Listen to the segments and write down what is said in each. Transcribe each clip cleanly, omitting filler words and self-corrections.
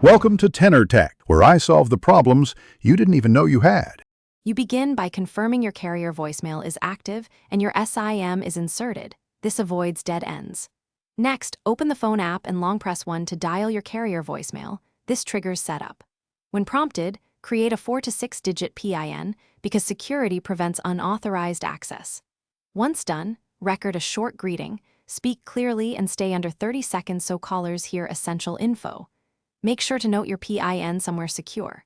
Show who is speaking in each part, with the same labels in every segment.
Speaker 1: Welcome to Tenor Tech, where I solve the problems you didn't even know you had.
Speaker 2: You begin by confirming your carrier voicemail is active and your SIM is inserted. This avoids dead ends. Next, open the phone app and long press 1 to dial your carrier voicemail. This triggers setup. When prompted, create a 4 to 6-digit PIN because security prevents unauthorized access. Once done, record a short greeting, speak clearly and stay under 30 seconds so callers hear essential info. Make sure to note your PIN somewhere secure.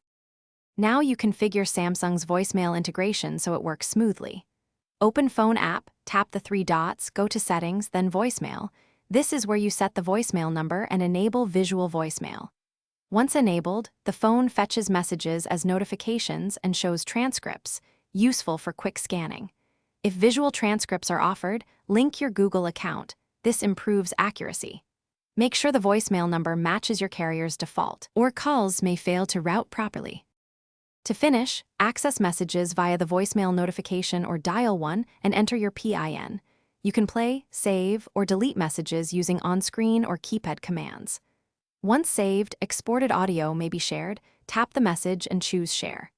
Speaker 2: Now you configure Samsung's voicemail integration so it works smoothly. Open Phone app, tap the 3 dots, go to Settings, then Voicemail. This is where you set the voicemail number and enable visual voicemail. Once enabled, the phone fetches messages as notifications and shows transcripts, useful for quick scanning. If visual transcripts are offered, link your Google account. This improves accuracy. Make sure the voicemail number matches your carrier's default, or calls may fail to route properly. To finish, access messages via the voicemail notification or dial 1 and enter your PIN. You can play, save, or delete messages using on-screen or keypad commands. Once saved, exported audio may be shared. Tap the message and choose Share.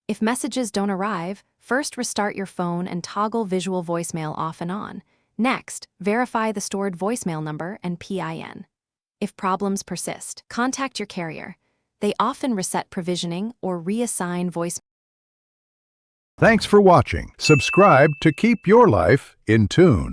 Speaker 2: If messages don't arrive, first restart your phone and toggle visual voicemail off and on. Next, verify the stored voicemail number and PIN. If problems persist, contact your carrier. They often reset provisioning or reassign voice.
Speaker 1: Thanks for watching. Subscribe to keep your life in tune.